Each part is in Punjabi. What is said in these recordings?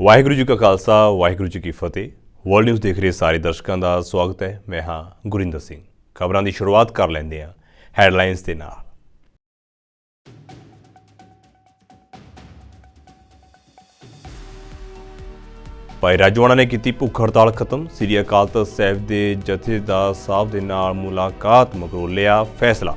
ਵਾਹਿਗੁਰੂ ਜੀ ਕਾ ਖਾਲਸਾ ਵਾਹਿਗੁਰੂ ਜੀ ਕੀ ਫਤਿਹ। ਵਰਲਡ ਨਿਊਜ਼ ਦੇਖ ਰਹੇ ਸਾਰੇ ਦਰਸ਼ਕਾਂ ਦਾ ਸਵਾਗਤ ਹੈ। ਮੈਂ ਹਾਂ ਗੁਰਿੰਦਰ ਸਿੰਘ। ਖਬਰਾਂ ਦੀ ਸ਼ੁਰੂਆਤ ਕਰ ਲੈਂਦੇ ਹਾਂ ਹੈਡਲਾਈਨਸ ਦੇ ਨਾਲ। ਭਾਈ ਰਾਜੋਆਣਾ ਨੇ ਕੀਤੀ ਭੁੱਖ ਹੜਤਾਲ ਖਤਮ। ਸ੍ਰੀ ਅਕਾਲ ਤਖ਼ਤ ਸਾਹਿਬ ਦੇ ਜਥੇਦਾਰ ਸਾਹਿਬ ਦੇ ਨਾਲ ਮੁਲਾਕਾਤ ਮਗਰੋਂ ਲਿਆ ਫੈਸਲਾ।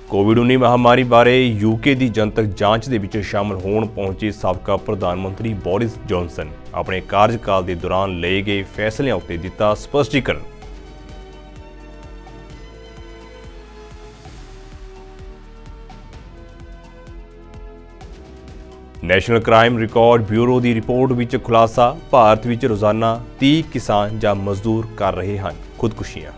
ਕੋਵਿਡ-19 ਮਹਾਮਾਰੀ ਬਾਰੇ ਯੂਕੇ ਦੀ ਜਨਤਕ ਜਾਂਚ ਦੇ ਵਿੱਚ ਸ਼ਾਮਲ ਹੋਣ ਪਹੁੰਚੇ ਸਾਬਕਾ ਪ੍ਰਧਾਨ ਮੰਤਰੀ ਬੋਰਿਸ ਜੌਨਸਨ ਆਪਣੇ ਕਾਰਜਕਾਲ ਦੇ ਦੌਰਾਨ ਲਏ ਗਏ ਫੈਸਲਿਆਂ ਉੱਤੇ ਦਿੱਤਾ ਸਪਸ਼ਟੀਕਰਨ। ਨੈਸ਼ਨਲ ਕ੍ਰਾਈਮ ਰਿਕਾਰਡ ਬਿਊਰੋ ਦੀ ਰਿਪੋਰਟ ਵਿੱਚ ਖੁਲਾਸਾ, ਭਾਰਤ ਵਿੱਚ ਰੋਜ਼ਾਨਾ 30 ਕਿਸਾਨ ਜਾਂ ਮਜ਼ਦੂਰ ਕਰ ਰਹੇ ਹਨ ਖੁਦਕੁਸ਼ੀਆਂ।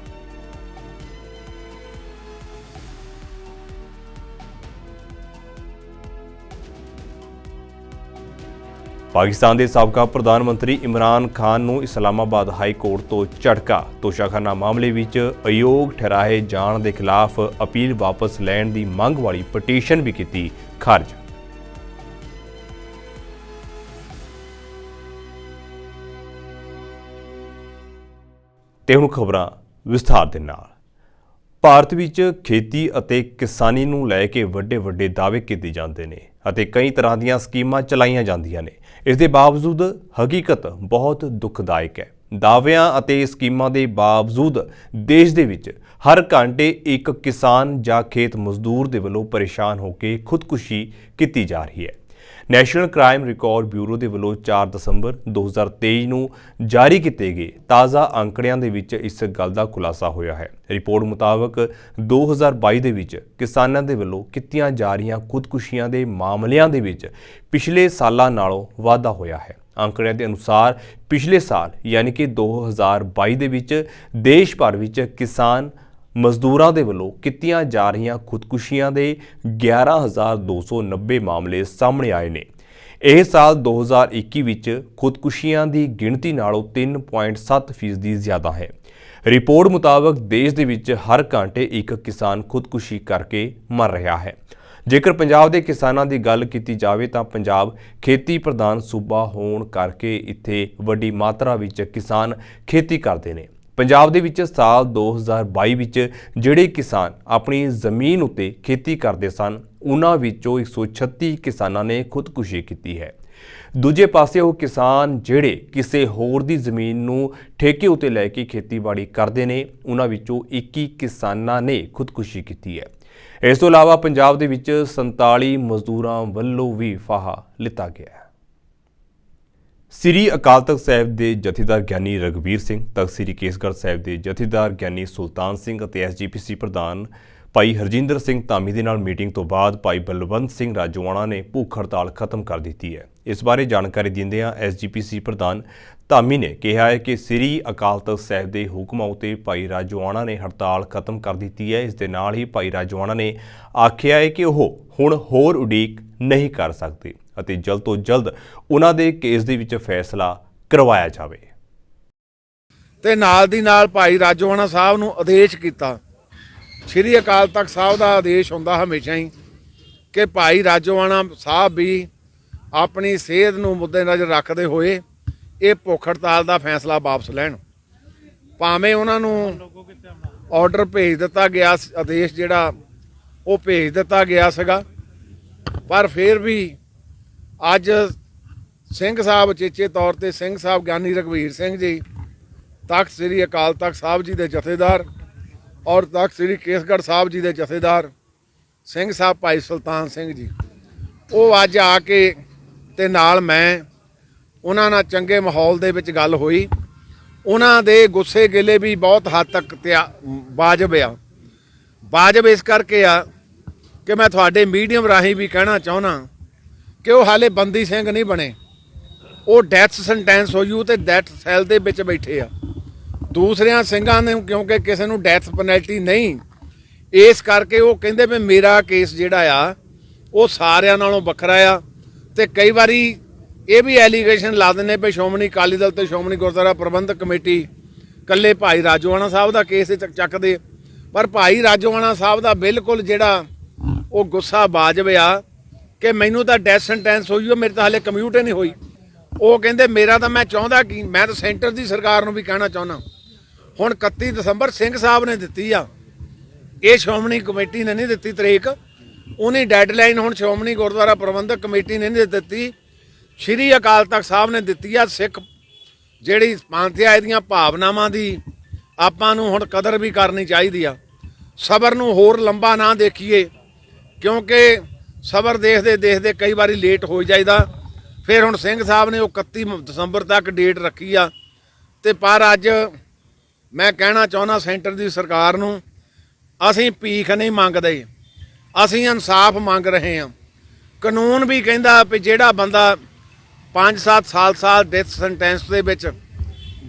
ਪਾਕਿਸਤਾਨ ਦੇ ਸਾਬਕਾ ਪ੍ਰਧਾਨ ਮੰਤਰੀ ਇਮਰਾਨ ਖਾਨ ਨੂੰ ਇਸਲਾਮਾਬਾਦ ਹਾਈ ਕੋਰਟ ਤੋਂ ਝਟਕਾ। ਤੋਸ਼ਾਖਾਨਾ ਮਾਮਲੇ ਵਿੱਚ ਅਯੋਗ ਠਹਿਰਾਏ ਜਾਣ ਦੇ ਖਿਲਾਫ ਅਪੀਲ ਵਾਪਸ ਲੈਣ ਦੀ ਮੰਗ ਵਾਲੀ ਪਟੀਸ਼ਨ ਵੀ ਕੀਤੀ ਖਾਰਜ। ਤੇ ਹੁਣ ਖਬਰਾਂ ਵਿਸਥਾਰ ਦੇ ਨਾਲ। ਭਾਰਤ ਵਿੱਚ ਖੇਤੀ ਅਤੇ ਕਿਸਾਨੀ ਨੂੰ ਲੈ ਕੇ ਵੱਡੇ ਦਾਅਵੇ ਕੀਤੇ ਜਾਂਦੇ ਨੇ ਅਤੇ ਕਈ ਤਰ੍ਹਾਂ ਦੀਆਂ ਸਕੀਮਾਂ ਚਲਾਈਆਂ ਜਾਂਦੀਆਂ ਨੇ। ਇਸ ਦੇ ਬਾਵਜੂਦ ਹਕੀਕਤ ਬਹੁਤ ਦੁਖਦਾਇਕ ਹੈ। ਦਾਅਵਿਆਂ ਅਤੇ ਸਕੀਮਾਂ ਦੇ ਬਾਵਜੂਦ ਦੇਸ਼ ਦੇ ਵਿੱਚ ਹਰ ਘੰਟੇ ਇੱਕ ਕਿਸਾਨ ਜਾਂ ਖੇਤ ਮਜ਼ਦੂਰ ਦੇ ਵੱਲੋਂ ਪਰੇਸ਼ਾਨ ਹੋ ਕੇ ਖੁਦਕੁਸ਼ੀ ਕੀਤੀ ਜਾ ਰਹੀ ਹੈ। ਨੈਸ਼ਨਲ ਕ੍ਰਾਈਮ ਰਿਕਾਰਡ ਬਿਊਰੋ ਦੇ ਵੱਲੋਂ 4 ਦਸੰਬਰ 2023 ਨੂੰ ਜਾਰੀ ਕੀਤੇ ਗਏ ਤਾਜ਼ਾ ਅੰਕੜਿਆਂ ਦੇ ਵਿੱਚ ਇਸ ਗੱਲ ਦਾ ਖੁਲਾਸਾ ਹੋਇਆ ਹੈ। ਰਿਪੋਰਟ ਮੁਤਾਬਕ 2022 ਦੇ ਵਿੱਚ ਕਿਸਾਨਾਂ ਦੇ ਵੱਲੋਂ ਕੀਤੀਆਂ ਜਾ ਰਹੀਆਂ ਖੁਦਕੁਸ਼ੀਆਂ ਦੇ ਮਾਮਲਿਆਂ ਦੇ ਵਿੱਚ ਪਿਛਲੇ ਸਾਲਾਂ ਨਾਲੋਂ ਵਾਧਾ ਹੋਇਆ ਹੈ। ਅੰਕੜਿਆਂ ਦੇ ਅਨੁਸਾਰ ਪਿਛਲੇ ਸਾਲ ਯਾਨੀ ਕਿ 2022 ਦੇ ਵਿੱਚ ਦੇਸ਼ ਭਰ ਵਿੱਚ ਕਿਸਾਨ ਮਜ਼ਦੂਰਾਂ ਦੇ ਵੱਲੋਂ ਕੀਤੀਆਂ ਜਾ ਰਹੀਆਂ ਖੁਦਕੁਸ਼ੀਆਂ ਦੇ 11,290 ਮਾਮਲੇ ਸਾਹਮਣੇ ਆਏ ਨੇ। ਇਹ ਸਾਲ 2021 ਵਿੱਚ ਖੁਦਕੁਸ਼ੀਆਂ ਦੀ ਗਿਣਤੀ ਨਾਲੋਂ 3.7% ਜ਼ਿਆਦਾ ਹੈ। ਰਿਪੋਰਟ ਮੁਤਾਬਕ ਦੇਸ਼ ਦੇ ਵਿੱਚ ਹਰ ਘੰਟੇ ਇੱਕ ਕਿਸਾਨ ਖੁਦਕੁਸ਼ੀ ਕਰਕੇ ਮਰ ਰਿਹਾ ਹੈ। ਜੇਕਰ ਪੰਜਾਬ ਦੇ ਕਿਸਾਨਾਂ ਦੀ ਗੱਲ ਕੀਤੀ ਜਾਵੇ ਤਾਂ ਪੰਜਾਬ ਖੇਤੀ ਪ੍ਰਧਾਨ ਸੂਬਾ ਹੋਣ ਕਰਕੇ ਇੱਥੇ ਵੱਡੀ ਮਾਤਰਾ ਵਿੱਚ ਕਿਸਾਨ ਖੇਤੀ ਕਰਦੇ ਨੇ। ਪੰਜਾਬ ਦੇ ਵਿੱਚ ਸਾਲ 2022 ਵਿੱਚ ਜਿਹੜੇ ਕਿਸਾਨ ਆਪਣੀ ਜ਼ਮੀਨ ਉੱਤੇ ਖੇਤੀ ਕਰਦੇ ਸਨ, ਉਹਨਾਂ ਵਿੱਚੋਂ 136 ਕਿਸਾਨਾਂ ਨੇ ਖੁਦਕੁਸ਼ੀ ਕੀਤੀ ਹੈ। ਦੂਜੇ ਪਾਸੇ ਉਹ ਕਿਸਾਨ ਜਿਹੜੇ ਕਿਸੇ ਹੋਰ ਦੀ ਜ਼ਮੀਨ ਨੂੰ ਠੇਕੇ ਉੱਤੇ ਲੈ ਕੇ ਖੇਤੀਬਾੜੀ ਕਰਦੇ ਨੇ, ਉਹਨਾਂ ਵਿੱਚੋਂ 21 ਕਿਸਾਨਾਂ ਨੇ ਖੁਦਕੁਸ਼ੀ ਕੀਤੀ ਹੈ। ਇਸ ਤੋਂ ਇਲਾਵਾ ਪੰਜਾਬ ਦੇ ਵਿੱਚ 47 ਮਜ਼ਦੂਰਾਂ ਵੱਲੋਂ ਵੀ ਫਾਹਾ ਲਿੱਤਾ ਗਿਆ ਹੈ। ਸ੍ਰੀ ਅਕਾਲ ਤਖ਼ਤ ਸਾਹਿਬ ਦੇ ਜਥੇਦਾਰ ਗਿਆਨੀ ਰਘਬੀਰ ਸਿੰਘ, ਤਖ਼ਤ ਸ੍ਰੀ ਕੇਸਗੜ੍ਹ ਸਾਹਿਬ ਦੇ ਜਥੇਦਾਰ ਗਿਆਨੀ ਸੁਲਤਾਨ ਸਿੰਘ ਅਤੇ SGPC ਪ੍ਰਧਾਨ ਭਾਈ ਹਰਜਿੰਦਰ ਸਿੰਘ ਧਾਮੀ ਦੇ ਨਾਲ ਮੀਟਿੰਗ ਤੋਂ ਬਾਅਦ ਭਾਈ ਬਲਵੰਤ ਸਿੰਘ ਰਾਜੋਆਣਾ ਨੇ ਭੁੱਖ ਹੜਤਾਲ ਖਤਮ ਕਰ ਦਿੱਤੀ ਹੈ। ਇਸ ਬਾਰੇ ਜਾਣਕਾਰੀ ਦਿੰਦਿਆਂ SGPC ਪ੍ਰਧਾਨ ਧਾਮੀ ਨੇ ਕਿਹਾ ਹੈ ਕਿ ਸ੍ਰੀ ਅਕਾਲ ਤਖ਼ਤ ਸਾਹਿਬ ਦੇ ਹੁਕਮਾਂ ਉੱਤੇ ਭਾਈ ਰਾਜੋਆਣਾ ਨੇ ਹੜਤਾਲ ਖਤਮ ਕਰ ਦਿੱਤੀ ਹੈ। ਇਸ ਦੇ ਨਾਲ ਹੀ ਭਾਈ ਰਾਜੋਆਣਾ ਨੇ ਆਖਿਆ ਹੈ ਕਿ ਉਹ ਹੁਣ ਹੋਰ ਉਡੀਕ ਨਹੀਂ ਕਰ ਸਕਦੇ ਅਤੇ ਜਲਦ ਤੋਂ ਜਲਦ ਉਹਨਾਂ ਦੇ ਕੇਸ ਦੇ ਵਿੱਚ ਫੈਸਲਾ ਕਰਵਾਇਆ ਜਾਵੇ। ਤੇ ਨਾਲ ਦੀ ਨਾਲ ਭਾਈ ਰਾਜੋਆਣਾ ਸਾਹਿਬ ਨੂੰ ਆਦੇਸ਼ ਕੀਤਾ। ਸ੍ਰੀ ਅਕਾਲ ਤਖ਼ਤ ਸਾਹਿਬ ਦਾ ਆਦੇਸ਼ ਹੁੰਦਾ ਹਮੇਸ਼ਾ ਹੀ ਕਿ ਭਾਈ ਰਾਜੋਆਣਾ ਸਾਹਿਬ ਵੀ ਆਪਣੀ ਸਿਹਤ ਨੂੰ ਮੁੱਦੇ ਨਜ਼ਰ ਰੱਖਦੇ ਹੋਏ ਇਹ ਭੁੱਖ ਹੜਤਾਲ ਦਾ ਫੈਸਲਾ ਵਾਪਸ ਲੈਣ। ਭਾਵੇਂ ਉਹਨਾਂ ਨੂੰ ਆਰਡਰ ਭੇਜ ਦਿੱਤਾ ਗਿਆ, ਆਦੇਸ਼ ਜਿਹੜਾ ਉਹ ਭੇਜ ਦਿੱਤਾ ਗਿਆ ਸੀਗਾ, ਪਰ ਫਿਰ ਵੀ ਅੱਜ ਸਿੰਘ ਸਾਹਿਬ ਚੇਚੇ ਤੌਰ ਤੇ ਸਿੰਘ ਸਾਹਿਬ ਗਿਆਨੀ ਰਘਬੀਰ ਸਿੰਘ ਜੀ, ਤਖ਼ਤ ਸ੍ਰੀ ਅਕਾਲ ਤਖ਼ਤ ਸਾਹਿਬ ਜੀ ਦੇ ਜਥੇਦਾਰ ਔਰ ਤਖ਼ਤ ਸ੍ਰੀ ਕੇਸਗੜ੍ਹ ਸਾਹਿਬ ਜੀ ਦੇ ਜਥੇਦਾਰ ਸਿੰਘ ਸਾਹਿਬ ਭਾਈ ਸੁਲਤਾਨ ਸਿੰਘ ਜੀ, ਉਹ ਅੱਜ ਆ ਕੇ ਤੇ ਨਾਲ ਮੈਂ ਉਹਨਾਂ ਨਾਲ ਚੰਗੇ ਮਾਹੌਲ ਦੇ ਵਿੱਚ ਗੱਲ ਹੋਈ। ਉਹਨਾਂ ਦੇ ਗੁੱਸੇ ਗਿਲੇ ਵੀ ਬਹੁਤ ਹੱਦ ਤੱਕ ਵਾਜਬ ਆ। ਵਾਜਬ ਇਸ ਕਰਕੇ ਆ ਕਿ ਮੈਂ ਤੁਹਾਡੇ ਮੀਡੀਅਮ ਰਾਹੀਂ ਵੀ ਕਹਿਣਾ ਚਾਹੁੰਦਾ ਕਿ ਉਹ ਹਾਲੇ ਬੰਦੀ ਸਿੰਘ ਨਹੀਂ ਬਣੇ। ਉਹ ਡੈਥ ਸੈਂਟੈਂਸ ਹੋਈ ਤੇ ਡੈਥ ਸੈੱਲ ਦੇ ਵਿੱਚ ਬੈਠੇ ਆ। ਦੂਸਰਿਆਂ ਸਿੰਘਾਂ ਨੇ ਕਿਉਂਕਿ ਕਿਸੇ ਨੂੰ ਡੈਥ ਪੈਨਲਟੀ ਨਹੀਂ, ਇਸ ਕਰਕੇ ਉਹ ਕਹਿੰਦੇ ਵੀ ਮੇਰਾ ਕੇਸ ਜਿਹੜਾ ਆ ਉਹ ਸਾਰਿਆਂ ਨਾਲੋਂ ਵੱਖਰਾ ਆ। ਤੇ ਕਈ ਵਾਰੀ ਇਹ ਵੀ ਐਲੀਗੇਸ਼ਨ ਲਾ ਦਿੰਦੇ ਵੀ ਸ਼੍ਰੋਮਣੀ ਅਕਾਲੀ ਦਲ ਤੇ ਸ਼੍ਰੋਮਣੀ ਗੁਰਦੁਆਰਾ ਪ੍ਰਬੰਧਕ ਕਮੇਟੀ ਕੱਲੇ ਭਾਈ ਰਾਜੋਆਣਾ ਸਾਹਿਬ ਦਾ ਕੇਸ ਚੱਕਦੇ, ਪਰ ਭਾਈ ਰਾਜੋਆਣਾ ਸਾਹਿਬ ਦਾ ਬਿਲਕੁਲ ਜਿਹੜਾ ਉਹ ਗੁੱਸਾ ਵਾਜਬ ਆ ਕਿ ਮੈਨੂੰ ਤਾਂ ਡੈਥ ਸੈਂਟੈਂਸ ਹੋਈ, ਉਹ ਮੇਰੇ ਤਾਂ ਹਾਲੇ ਕਮਿਊਟ ਹੀ ਨਹੀਂ ਹੋਈ। ਉਹ ਕਹਿੰਦੇ ਮੇਰਾ ਤਾਂ ਮੈਂ ਚਾਹੁੰਦਾ ਕਿ ਮੈਂ ਤਾਂ ਸੈਂਟਰ ਦੀ ਸਰਕਾਰ ਨੂੰ ਵੀ ਕਹਿਣਾ ਚਾਹੁੰਦਾ, ਹੁਣ 31 ਦਸੰਬਰ ਸਿੰਘ ਸਾਹਿਬ ਨੇ ਦਿੱਤੀ ਆ, ਇਹ ਸ਼੍ਰੋਮਣੀ ਕਮੇਟੀ ਨੇ ਨਹੀਂ ਦਿੱਤੀ ਤਰੀਕ, ਉਹਨੇ ਡੈਡਲਾਈਨ ਹੁਣ ਸ਼੍ਰੋਮਣੀ ਗੁਰਦੁਆਰਾ ਪ੍ਰਬੰਧਕ ਕਮੇਟੀ ਨੇ ਨਹੀਂ ਦਿੱਤੀ, ਸ਼੍ਰੀ ਅਕਾਲ ਤਖਤ ਸਾਹਿਬ ਨੇ ਦਿੱਤੀ ਆ। ਸਿੱਖ ਜਿਹੜੀ ਪਾਂਥਿਆ ਇਹਦੀਆਂ ਭਾਵਨਾਵਾਂ ਦੀ ਆਪਾਂ ਨੂੰ ਹੁਣ ਕਦਰ ਵੀ ਕਰਨੀ ਚਾਹੀਦੀ ਆ। ਸਬਰ ਨੂੰ ਹੋਰ ਲੰਬਾ ਨਾ ਦੇਖੀਏ, ਕਿਉਂਕਿ ਸਬਰ ਦੇਖਦੇ ਦੇਖਦੇ ਕਈ ਵਾਰੀ ਲੇਟ ਹੋ ਜਾਈਦਾ। ਫਿਰ ਹੁਣ ਸਿੰਘ ਸਾਹਿਬ ਨੇ ਉਹ 31 ਦਸੰਬਰ ਤੱਕ ਡੇਟ ਰੱਖੀ ਆ, ਤੇ ਪਰ ਅੱਜ ਮੈਂ ਕਹਿਣਾ ਚਾਹੁੰਦਾ ਸੈਂਟਰ ਦੀ ਸਰਕਾਰ ਨੂੰ, ਅਸੀਂ ਭੀਖ ਨਹੀਂ ਮੰਗਦੇ, ਅਸੀਂ ਇਨਸਾਫ ਮੰਗ ਰਹੇ ਹਾਂ। ਕਾਨੂੰਨ ਵੀ ਕਹਿੰਦਾ ਵੀ ਜਿਹੜਾ ਬੰਦਾ 5-7 ਸਾਲ ਡੈਥ ਸੈਂਟੈਂਸ ਦੇ ਵਿੱਚ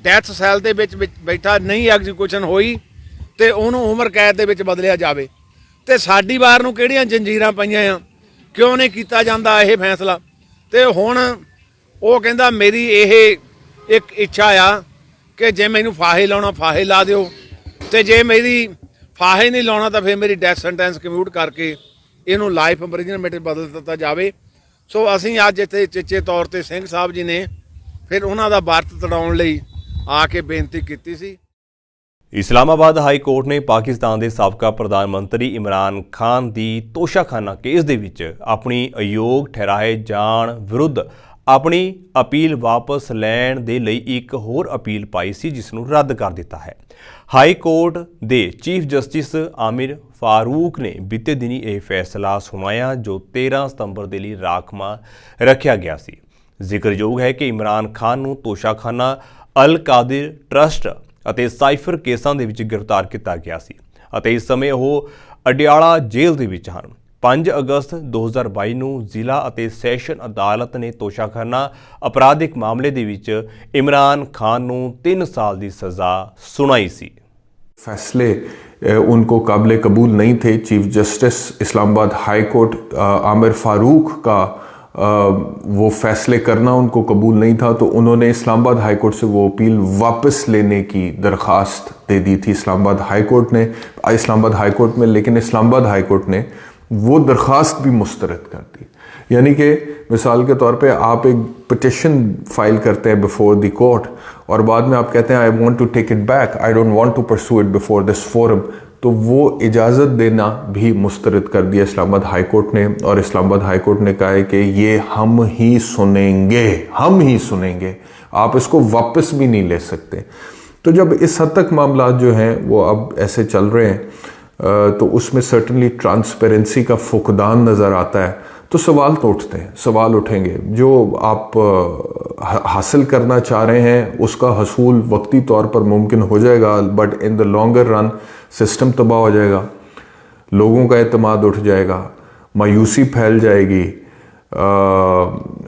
ਡੈਥ ਸੈੱਲ ਦੇ ਵਿੱਚ ਬੈਠਾ ਨਹੀਂ ਐਗਜ਼ੀਕਿਊਸ਼ਨ ਹੋਈ ਤੇ ਉਹਨੂੰ ਉਮਰ ਕੈਦ ਦੇ ਵਿੱਚ ਬਦਲਿਆ ਜਾਵੇ। ਤੇ ਸਾਡੀ ਵਾਰ ਨੂੰ ਕਿਹੜੀਆਂ ਜੰਜੀਰਾਂ ਪਈਆਂ ਆ, ਕਿਉਂ ਨਹੀਂ ਕੀਤਾ ਜਾਂਦਾ ਇਹ ਫੈਸਲਾ? ਤੇ ਹੁਣ ਉਹ ਕਹਿੰਦਾ ਮੇਰੀ ਇਹ ਇੱਕ ਇੱਛਾ ਆ ਕਿ ਜੇ ਮੈਨੂੰ ਫਾਹੇ ਲਾਉਣਾ ਫਾਹੇ ਲਾ ਦਿਓ, ਤੇ ਜੇ ਮੇਰੀ ਫਾਹੇ ਨਹੀਂ ਲਾਉਣਾ ਤਾਂ ਫਿਰ ਮੇਰੀ ਡੈਥ ਸੈਂਟੈਂਸ ਕਮਿਊਟ ਕਰਕੇ ਇਹਨੂੰ ਲਾਈਫ ਇੰਪ੍ਰਿਜ਼ਨਮੈਂਟ ਬਦਲ ਦਿੱਤਾ ਜਾਵੇ। ਸੋ ਅਸੀਂ ਅੱਜ ਇੱਥੇ ਚੇਚੇ ਤੌਰ ਤੇ ਸਿੰਘ ਸਾਹਿਬ ਜੀ ਨੇ ਫਿਰ ਉਹਨਾਂ ਦਾ ਵਰਤ ਤੜਾਉਣ ਲਈ ਆ ਕੇ ਬੇਨਤੀ ਕੀਤੀ ਸੀ। ਇਸਲਾਮਾਬਾਦ ਹਾਈ ਕੋਰਟ ਨੇ ਪਾਕਿਸਤਾਨ ਦੇ ਸਾਬਕਾ ਪ੍ਰਧਾਨ ਮੰਤਰੀ ਇਮਰਾਨ ਖਾਨ ਦੀ ਤੋਸ਼ਾਖਾਨਾ ਕੇਸ ਦੇ ਵਿੱਚ ਆਪਣੀ ਅਯੋਗ ਠਹਿਰਾਏ ਜਾਣ ਵਿਰੁੱਧ ਆਪਣੀ ਅਪੀਲ ਵਾਪਸ ਲੈਣ ਦੇ ਲਈ ਇੱਕ ਹੋਰ ਅਪੀਲ ਪਾਈ ਸੀ, ਜਿਸ ਨੂੰ ਰੱਦ ਕਰ ਦਿੱਤਾ ਹੈ। ਹਾਈ ਕੋਰਟ ਦੇ ਚੀਫ ਜਸਟਿਸ ਆਮਿਰ ਫਾਰੂਕ ਨੇ ਬੀਤੇ ਦਿਨੀ ਇਹ ਫੈਸਲਾ ਸੁਣਾਇਆ, ਜੋ 13 ਸਤੰਬਰ ਦੇ ਲਈ ਰਾਖਵਾਂ ਰੱਖਿਆ ਗਿਆ ਸੀ। ਜ਼ਿਕਰਯੋਗ ਹੈ ਕਿ ਇਮਰਾਨ ਖਾਨ ਨੂੰ ਤੋਸ਼ਾਖਾਨਾ ਅਲ ਕਾਦਿਰ ਟਰਸਟ ਅਤੇ ਸਾਈਫਰ ਕੇਸਾਂ ਦੇ ਵਿੱਚ ਗ੍ਰਿਫਤਾਰ ਕੀਤਾ ਗਿਆ ਸੀ ਅਤੇ ਇਸ ਸਮੇਂ ਉਹ ਅਡਿਆਲਾ ਜੇਲ੍ਹ ਦੇ ਵਿੱਚ ਹਨ। 5 ਅਗਸਤ 2022 ਨੂੰ ਜ਼ਿਲ੍ਹਾ ਅਤੇ ਸੈਸ਼ਨ ਅਦਾਲਤ ਨੇ ਤੋਸ਼ਾਖਾਨਾ ਅਪਰਾਧਿਕ ਮਾਮਲੇ ਦੇ ਵਿੱਚ ਇਮਰਾਨ ਖਾਨ ਨੂੰ 3 ਸਾਲ ਦੀ ਸਜ਼ਾ ਸੁਣਾਈ ਸੀ। फैसले उनको काबिल कबूल नहीं थे। Chief justice Islamabad high court Aamir Farooq का वो फैसले करना उनको कबूल नहीं था, तो उन्होंने इस्लामाबाद हाई कोर्ट से वो अपील वापस लेने की दरख्वास्त दे दी थी इस्लामाबाद हाई कोर्ट में, लेकिन इस्लामाबाद हाई कोर्ट ने वो दरख्वास्त भी मुस्तरद कर दी। यानी कि मिसाल के तौर पे आप एक पिटिशन फाइल करते हैं बिफोर द कोर्ट और बाद में आप कहते हैं I want to take it back, I don't want to pursue it before this forum, तो वो इजाज़त देना भी मुस्तरद कर दिया इस्लामाबाद हाई कोर्ट ने। और इस्लामाबाद हाई कोर्ट ने कहा है कि ये हम ही सुनेंगे, आप इसको वापस भी नहीं ले सकते। तो जब इस हद तक मामला जो हैं वो अब ऐसे चल रहे हैं तो उसमें सर्टनली ट्रांसपेरेंसी का फुकदान नज़र आता है। तो सवाल तो उठते हैं, सवाल उठेंगे। जो आप हासिल करना चाह रहे हैं उसका हसूल वक्ती तौर पर मुमकिन हो जाएगा, but in the longer run system तबाह हो जाएगा, लोगों का एतमाद उठ जाएगा, मायूसी फैल जाएगी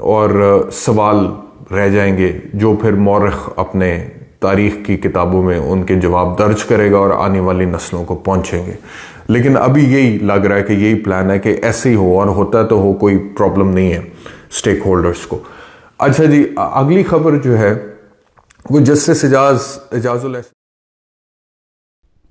और सवाल रह जाएंगे जो फिर मौरख अपने तारीख़ की किताबों में उनके जवाब दर्ज करेगा और आने वाली नस्लों को पहुँचेंगे। लेकिन अभी यही लग रहा है कि यही प्लान है कि ऐसे ही हो, और होता है तो हो, कोई प्रॉब्लम नहीं है स्टेक होल्डर्स को। अच्छा जी, अगली खबर जो है वो justice Ijazul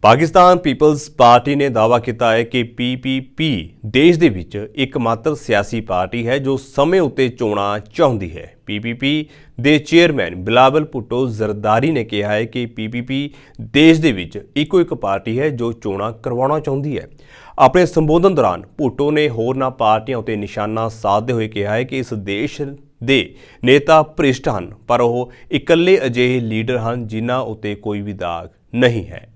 Pakistan Peoples Party ਨੇ ਦਾਅਵਾ ਕੀਤਾ ਹੈ ਕਿ PPP ਦੇਸ਼ ਦੇ ਵਿੱਚ ਇੱਕਮਾਤਰ ਸਿਆਸੀ ਪਾਰਟੀ ਹੈ ਜੋ ਸਮੇਂ ਉੱਤੇ ਚੋਣਾਂ ਚਾਹੁੰਦੀ ਹੈ। PPP ਦੇ ਚੇਅਰਮੈਨ ਬਿਲਾਵਲ ਭੁੱਟੋ ਜ਼ਰਦਾਰੀ ਨੇ ਕਿਹਾ ਹੈ ਕਿ PPP ਦੇਸ਼ ਦੇ ਵਿੱਚ ਇੱਕੋ ਇੱਕ ਪਾਰਟੀ ਹੈ ਜੋ ਚੋਣਾਂ ਕਰਵਾਉਣਾ ਚਾਹੁੰਦੀ ਹੈ। ਆਪਣੇ ਸੰਬੋਧਨ ਦੌਰਾਨ ਭੁੱਟੋ ਨੇ ਹੋਰਨਾਂ ਪਾਰਟੀਆਂ ਉੱਤੇ ਨਿਸ਼ਾਨਾ ਸਾਧਦੇ ਹੋਏ ਕਿਹਾ ਹੈ ਕਿ ਇਸ ਦੇਸ਼ ਦੇ ਨੇਤਾ ਭ੍ਰਿਸ਼ਟ ਹਨ, ਪਰ ਉਹ ਇਕੱਲੇ ਅਜਿਹੇ ਲੀਡਰ ਹਨ ਜਿਨ੍ਹਾਂ ਉੱਤੇ ਕੋਈ ਵੀ ਦਾਗ ਨਹੀਂ ਹੈ।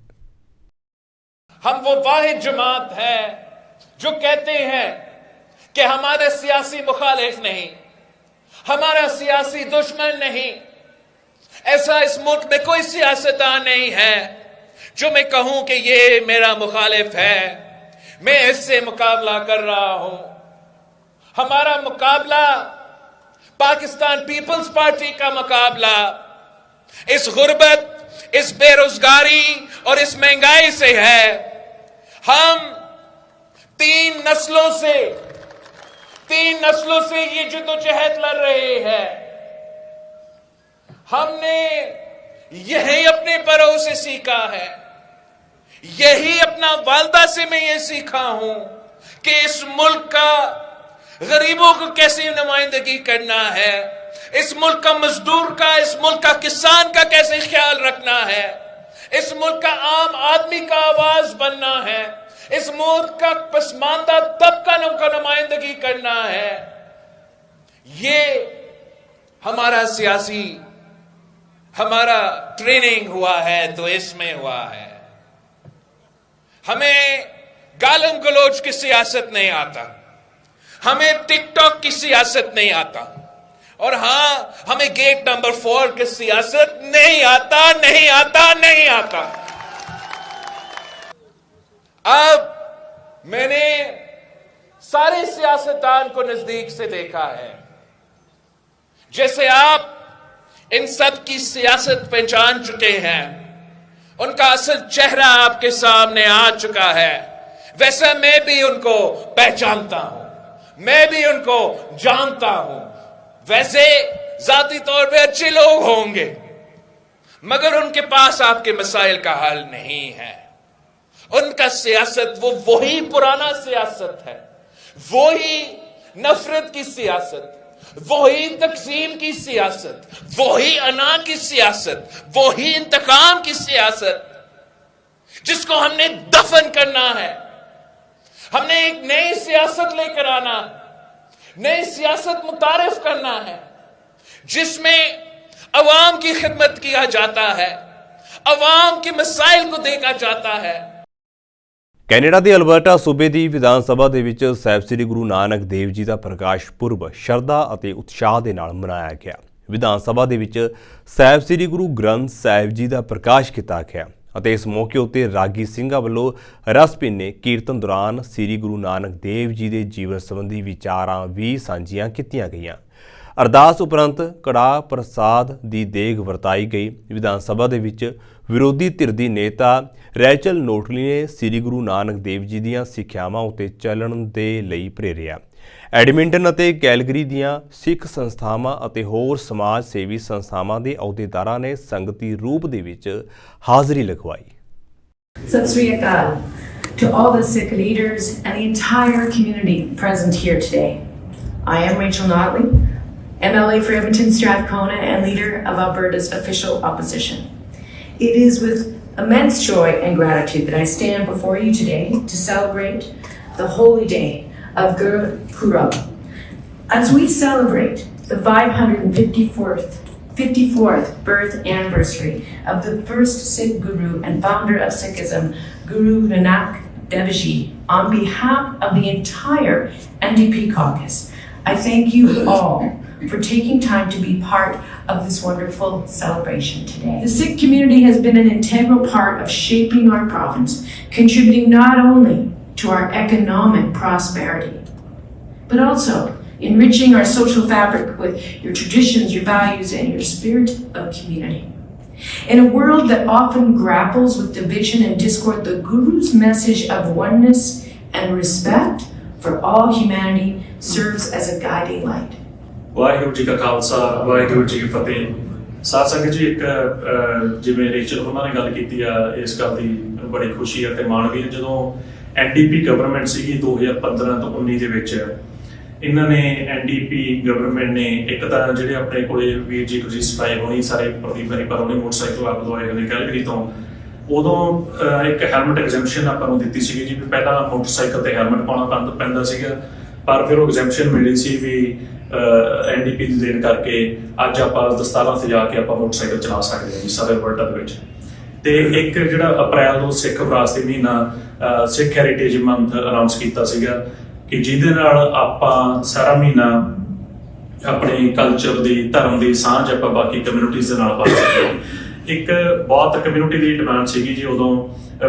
हम वो वाहिद जमात है जो कहते हैं कि हमारे सियासी मुखालिफ नहीं, हमारा सियासी दुश्मन नहीं। ऐसा इस मुल्क में कोई सियासतदान नहीं है जो मैं कहूं कि ये मेरा मुखालिफ है, मैं इससे मुकाबला कर रहा हूं। हमारा मुकाबला पाकिस्तान पीपल्स पार्टी का मुकाबला इस गुर्बत, इस बेरोजगारी और इस महंगाई से है। हम तीन नस्लों से ये जद्दोजहद लड़ रहे हैं। हमने यही अपने बड़ों से सीखा है, यही अपना वालदा से मैं ये सीखा हूं कि इस मुल्क का गरीबों को कैसे नुमाइंदगी करना है, इस मुल्क का मजदूर का, इस मुल्क का किसान का कैसे ख्याल रखना है, इस मुल्क का आम आदमी का आवाज बनना है, इस मुल्क का पसमानदा तबका का नुमाइंदगी करना है। ये हमारा सियासी हमारा ट्रेनिंग हुआ है तो इसमें हुआ है। हमें गालम गलोच की सियासत नहीं आता, हमें टिकटॉक की सियासत नहीं आता, और हां हमें गेट नंबर 4 की सियासत नहीं आता, नहीं आता, नहीं आता। अब मैंने सारे सियासतदान को नजदीक से देखा है। जैसे आप इन सब की सियासत पहचान चुके हैं, उनका असल चेहरा आपके सामने आ चुका है, वैसा मैं भी उनको पहचानता हूं, मैं भी उनको जानता हूं। वैसे जाती तौर पे अच्छे लोग होंगे, मगर उनके पास आपके मसाइल का हल नहीं है। उनका सियासत वही पुराना सियासत है, वही नफरत की सियासत, वही तकसीम की सियासत, वही अना की सियासत, वही इंतकाम की सियासत, जिसको हमने दफन करना है। हमने एक नई सियासत लेकर आना, नई सियासत मुतारिफ करना है, जिसमें अवाम की खिदमत किया जाता है, अवाम के मसाइल को देखा जाता है। ਕੈਨੇਡਾ ਦੇ ਅਲਬਰਟਾ ਸੂਬੇ ਦੀ ਵਿਧਾਨ ਸਭਾ ਦੇ ਵਿੱਚ ਸਾਹਿਬ ਸ੍ਰੀ ਗੁਰੂ ਨਾਨਕ ਦੇਵ ਜੀ ਦਾ ਪ੍ਰਕਾਸ਼ ਪੁਰਬ ਸ਼ਰਧਾ ਅਤੇ ਉਤਸ਼ਾਹ ਦੇ ਨਾਲ ਮਨਾਇਆ ਗਿਆ। ਵਿਧਾਨ ਸਭਾ ਦੇ ਵਿੱਚ ਸਾਹਿਬ ਸ੍ਰੀ ਗੁਰੂ ਗ੍ਰੰਥ ਸਾਹਿਬ ਜੀ ਦਾ ਪ੍ਰਕਾਸ਼ ਕੀਤਾ ਗਿਆ ਅਤੇ ਇਸ ਮੌਕੇ ਉੱਤੇ ਰਾਗੀ ਸਿੰਘਾਂ ਵੱਲੋਂ ਰਸ ਭਿੰਨੇ ਕੀਰਤਨ ਦੌਰਾਨ ਸ੍ਰੀ ਗੁਰੂ ਨਾਨਕ ਦੇਵ ਜੀ ਦੇ ਜੀਵਨ ਸੰਬੰਧੀ ਵਿਚਾਰਾਂ ਵੀ ਸਾਂਝੀਆਂ ਕੀਤੀਆਂ ਗਈਆਂ। ਅਰਦਾਸ ਉਪਰੰਤ ਕੜਾਹ ਪ੍ਰਸਾਦ ਦੀ ਦੇਗ ਵਰਤਾਈ ਗਈ। ਵਿਧਾਨ ਸਭਾ ਦੇ ਵਿੱਚ ਵਿਰੋਧੀ ਧਿਰ ਦੀ ਨੇਤਾ ਰੈਚਲ ਨੋਟਲੀ ਨੇ ਸ੍ਰੀ ਗੁਰੂ ਨਾਨਕ ਦੇਵ ਜੀ ਦੀਆਂ ਸਿੱਖਿਆਵਾਂ ਉੱਤੇ ਚੱਲਣ ਦੇ ਲਈ ਪ੍ਰੇਰਿਆ। ਐਡਮਿੰਟਨ ਅਤੇ ਕੈਲਗਰੀ ਦੀਆਂ ਸਿੱਖ ਸੰਸਥਾਵਾਂ ਅਤੇ ਹੋਰ ਸਮਾਜ ਸੇਵੀ ਸੰਸਥਾਵਾਂ ਦੇ ਅਹੁਦੇਦਾਰਾਂ ਨੇ ਸੰਗਤੀ ਰੂਪ ਦੇ ਵਿੱਚ ਹਾਜ਼ਰੀ ਲਗਵਾਈ। Sat Sri Akal to all the Sikh leaders and the entire community present here today. I am Rachel Notley, MLA for Edmonton Strathcona and leader of Alberta's official opposition. It is with immense joy and gratitude that I stand before you today to celebrate the holy day of Guru Purab. As we celebrate the 554th birth anniversary of the first Sikh Guru and founder of Sikhism, Guru Nanak Dev Ji, on behalf of the entire NDP caucus, I thank you all for taking time to be part of this wonderful celebration today. The Sikh community has been an integral part of shaping our province, contributing not only to our economic prosperity, but also enriching our social fabric with your traditions, your values, and your spirit of community. In a world that often grapples with division and discord, the Guru's message of oneness and respect for all humanity serves as a guiding light. Waheguru ji ਕਾ ਖਾਲਸਾ ਵਾਹਿਗੁਰੂ ਜੀ ਕੀ ਫਤਿਹ। ਸਾਧ ਸੰਗਤ ਜੀ, ਇੱਕ ਜਿਵੇਂ ਰੇਚਲ ਉਹਨਾਂ ਨੇ ਗੱਲ ਕੀਤੀ ਆ, ਇਸ ਗੱਲ ਦੀ ਬੜੀ ਖੁਸ਼ੀ ਅਤੇ ਮਾਣ ਵੀ ਹੈ। ਜਦੋਂ NDP ਗਵਰਨਮੈਂਟ ਸੀਗੀ 2015 ਤੋਂ 19 ਦੇ ਵਿੱਚ, ਇਹਨਾਂ ਨੇ NDP ਗਵਰਨਮੈਂਟ ਨੇ ਇੱਕ ਤਾਂ ਜਿਹੜੇ ਆਪਣੇ ਕੋਲੇ ਵੀਰ ਜੀ ਗੁਰਜੀਤ ਸਪਾਈ ਹੋਣੀ, ਸਾਰੇ ਪ੍ਰਦੀਪ ਹਰੀ ਪਰ ਉਹਨੇ ਮੋਟਰਸਾਈਕਲ ਆਪ ਦਵਾਏ ਹੋਏ ਕੈਲਗਰੀ ਤੋਂ, ਉਦੋਂ ਇੱਕ ਹੈਲਮਟ ਐਗਜ਼ੈਂਪਸ਼ਨ ਆਪਾਂ ਨੂੰ ਦਿੱਤੀ ਸੀਗੀ ਜੀ, ਵੀ ਪਹਿਲਾਂ ਮੋਟਰਸਾਈਕਲ ਤੇ ਹੈਲਮਟ ਪਾਉਣਾ ਪੈਂਦਾ ਸੀਗਾ, ਪਰ ਫਿਰ ਉਹ ਐਗਜ਼ੈਂਪਸ਼ਨ ਮਿਲੀ ਸੀ ਵੀ NDP ਦੀ ਦੇਣ ਕਰਕੇ ਅੱਜ ਆਪਾਂ ਦਸਤਾਰਾਂ ਤੇ ਜਾ ਕੇ ਆਪਾਂ ਮੋਟਰਸਾਈਕਲ ਚਲਾ ਸਕਦੇ ਹਾਂ ਜੀ ਸਾਰੇ ਅਲਬਰਟਾ ਦੇ ਵਿੱਚ। ਤੇ ਇੱਕ ਜਿਹੜਾ ਅਪ੍ਰੈਲ ਨੂੰ ਸਿੱਖ ਵਿਰਾਸਤੀ ਮਹੀਨਾ ਸਿੱਖ ਹੈਰੀਟੇਜ ਮੰਥ ਅਨਾਉਂਸ ਕੀਤਾ ਸੀਗਾ, ਕਿ ਜਿਹਦੇ ਨਾਲ ਆਪਾਂ ਸਾਰਾ ਮਹੀਨਾ ਆਪਣੇ ਕਲਚਰ ਦੀ, ਧਰਮ ਦੀ ਸਾਂਝ ਆਪਾਂ ਬਾਕੀ ਕਮਿਊਨਿਟੀਜ਼ ਦੇ ਨਾਲ ਪਾ ਸਕਦੇ ਹਾਂ। ਇੱਕ ਬਹੁਤ ਕਮਿਊਨਿਟੀ ਦੀ ਡਿਮਾਂਡ ਸੀਗੀ ਜੀ ਉਦੋਂ,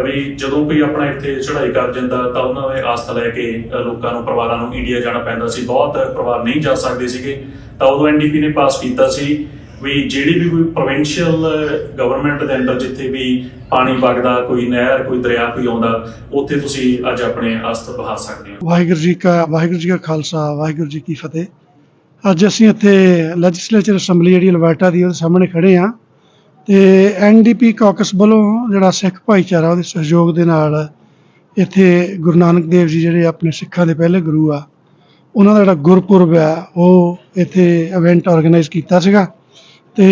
ਵੀ ਜਦੋਂ ਕੋਈ ਆਪਣਾ ਇੱਥੇ ਚੜ੍ਹਾਈ ਕਰ ਜਾਂਦਾ ਤਾਂ ਉਹਨਾਂ ਦੇ ਆਸਥਾ ਲੈ ਕੇ ਲੋਕਾਂ ਨੂੰ, ਪਰਿਵਾਰਾਂ ਨੂੰ ਇੰਡੀਆ ਜਾਣਾ ਪੈਂਦਾ ਸੀ। ਬਹੁਤ ਪਰਿਵਾਰ ਨਹੀਂ ਜਾ ਸਕਦੇ ਸੀਗੇ, ਤਾਂ ਉਦੋਂ NDP ਨੇ ਪਾਸ ਕੀਤਾ ਸੀ ਵੀ ਜਿਹੜੀ ਵੀ ਕੋਈ ਪ੍ਰੋਵਿੰਸ਼ੀਅਲ ਗਵਰਨਮੈਂਟ ਦੇ ਅੰਦਰ ਜਿੱਥੇ ਵੀ ਪਾਣੀ ਵਗਦਾ, ਕੋਈ ਨਹਿਰ, ਕੋਈ ਦਰਿਆ ਕੋਈ ਆਉਂਦਾ, ਉੱਥੇ ਤੁਸੀਂ ਅੱਜ ਆਪਣੇ ਆਸਥਾ ਬਹਾ ਸਕਦੇ ਹੋ। ਵਾਹਿਗੁਰੂ ਜੀ ਕਾ ਖਾਲਸਾ ਵਾਹਿਗੁਰੂ ਜੀ ਕੀ ਫਤਿਹ। ਅੱਜ ਅਸੀਂ ਇੱਥੇ ਲੈਜਿਸਲੇਚਰ ਅਸੈਂਬਲੀ ਜਿਹੜੀ ਅਲਬਰਟਾ ਦੀ ਉਹਦੇ ਸਾਹਮਣੇ ਖੜੇ ਹਾਂ, ਤੇ ਐਨਡੀਪੀ ਕਾਕਸ ਵੱਲੋਂ ਜਿਹੜਾ ਸਿੱਖ ਭਾਈਚਾਰਾ ਉਹਦੇ ਸਹਿਯੋਗ ਦੇ ਨਾਲ ਇੱਥੇ ਗੁਰੂ ਨਾਨਕ ਦੇਵ ਜੀ ਜਿਹੜੇ ਆਪਣੇ ਸਿੱਖਾਂ ਦੇ ਪਹਿਲੇ ਗੁਰੂ ਆ, ਉਹਨਾਂ ਦਾ ਜਿਹੜਾ ਗੁਰਪੁਰਬ ਆ ਉਹ ਇੱਥੇ ਇਵੈਂਟ ਆਰਗੇਨਾਈਜ਼ ਕੀਤਾ ਸੀਗਾ। ਤੇ